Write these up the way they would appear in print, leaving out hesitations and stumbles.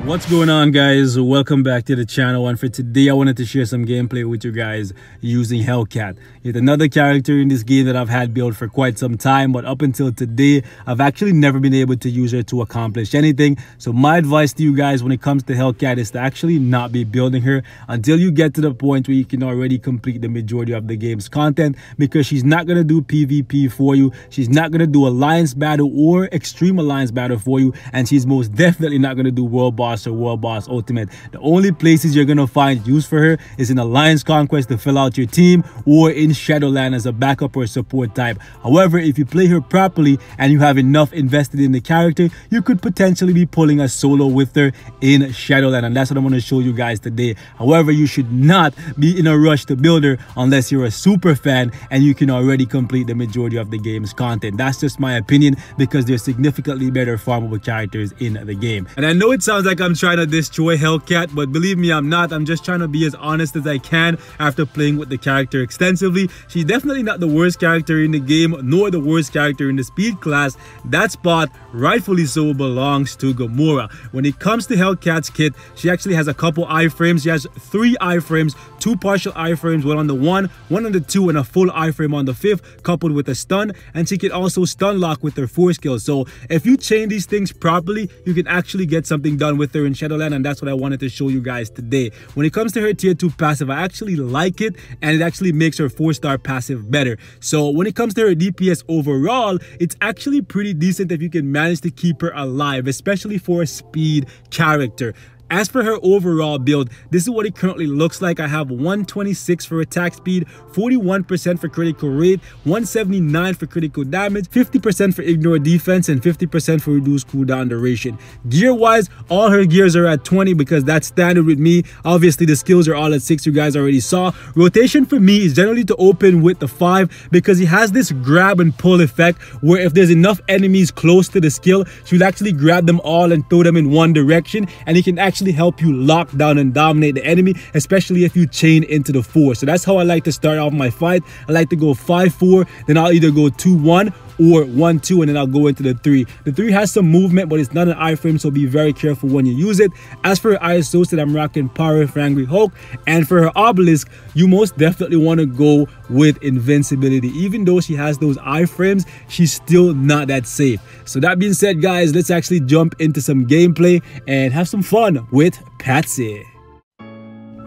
What's going on, guys? Welcome back to the channel, and for today I wanted to share some gameplay with you guys using Hellcat. Yet another character in this game that I've had built for quite some time, but up until today I've actually never been able to use her to accomplish anything. So my advice to you guys when it comes to Hellcat is to actually not be building her until you get to the point where you can already complete the majority of the game's content, because she's not going to do PvP for you, she's not going to do alliance battle or extreme alliance battle for you, and she's most definitely not going to do world boss or world boss ultimate. The only places you're gonna find use for her is in Alliance Conquest to fill out your team, or in Shadowland as a backup or support type. However, if you play her properly and you have enough invested in the character, you could potentially be pulling a solo with her in Shadowland, and that's what I'm going to show you guys today. However, you should not be in a rush to build her unless you're a super fan and you can already complete the majority of the game's content. That's just my opinion, because there's significantly better farmable characters in the game. And I know it sounds like I'm trying to destroy Hellcat, but believe me, I'm not. I'm just trying to be as honest as I can after playing with the character extensively. She's definitely not the worst character in the game, nor the worst character in the speed class. That spot, rightfully so, belongs to Gamora. When it comes to Hellcat's kit, she actually has a couple iframes. She has 3 iframes, 2 partial iframes, one on the 1 on the 2, and a full iframe on the 5th, coupled with a stun. And she can also stun lock with her 4 skill. So if you chain these things properly, you can actually get something done with her in Shadowland, and that's what I wanted to show you guys today. When it comes to her tier 2 passive, I actually like it, and it actually makes her 4-star passive better. So when it comes to her DPS overall, it's actually pretty decent if you can manage to keep her alive, especially for a speed character. As for her overall build, this is what it currently looks like. I have 126 for attack speed, 41% for critical rate, 179 for critical damage, 50% for ignore defense, and 50% for reduced cooldown duration. Gear wise, all her gears are at 20 because that's standard with me. Obviously the skills are all at 6, you guys already saw. Rotation for me is generally to open with the 5, because he has this grab and pull effect where if there's enough enemies close to the skill, she'll actually grab them all and throw them in one direction, and he can actually help you lock down and dominate the enemy, especially if you chain into the 4. So that's how I like to start off my fight. I like to go 5-4, then I'll either go 2-1 or 1-2, and then I'll go into the 3. The 3 has some movement, but it's not an iframe, so be very careful when you use it. As for her eye associate, I'm rocking Power for Angry Hulk, and for her obelisk, you most definitely want to go with invincibility. Even though she has those iframes, she's still not that safe. So that being said, guys, let's actually jump into some gameplay and have some fun with Patsy.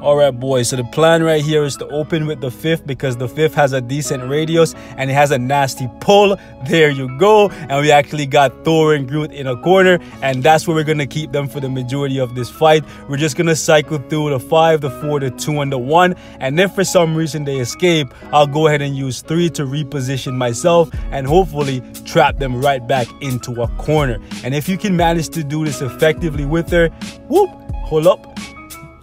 Alright boys, so the plan right here is to open with the 5th, because the 5th has a decent radius and it has a nasty pull. There you go. And we actually got Thor and Groot in a corner, and that's where we're going to keep them for the majority of this fight. We're just going to cycle through the 5, the 4, the 2, and the 1. And if for some reason they escape, I'll go ahead and use 3 to reposition myself and hopefully trap them right back into a corner. And if you can manage to do this effectively with her, whoop, hold up.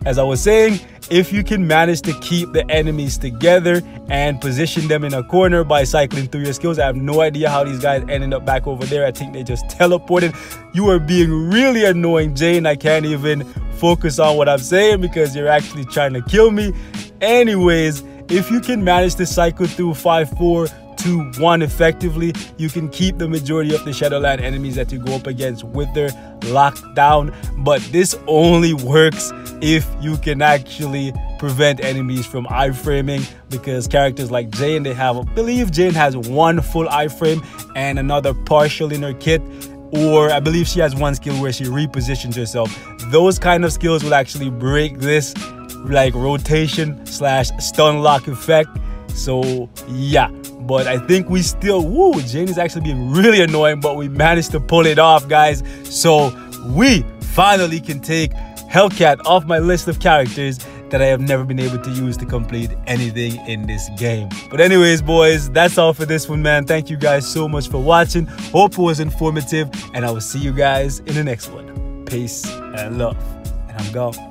As I was saying, if you can manage to keep the enemies together and position them in a corner by cycling through your skills, I have no idea how these guys ended up back over there. I think they just teleported. You are being really annoying, Jane. I can't even focus on what I'm saying because you're actually trying to kill me. Anyways, if you can manage to cycle through 5-4, 2-1 effectively, you can keep the majority of the Shadowland enemies that you go up against with her locked down. But this only works if you can actually prevent enemies from iframing, because characters like Jane, they have, I believe Jane has 1 full iframe and another partial in her kit, or I believe she has 1 skill where she repositions herself. Those kind of skills will actually break this like rotation / stun lock effect. So yeah, but I think we still, woo, Jane is actually being really annoying, but we managed to pull it off, guys. So we finally can take Hellcat off my list of characters that I have never been able to use to complete anything in this game. But anyways, boys, that's all for this one, man. Thank you guys so much for watching. Hope it was informative, and I will see you guys in the next one. Peace and love, and I'm gone.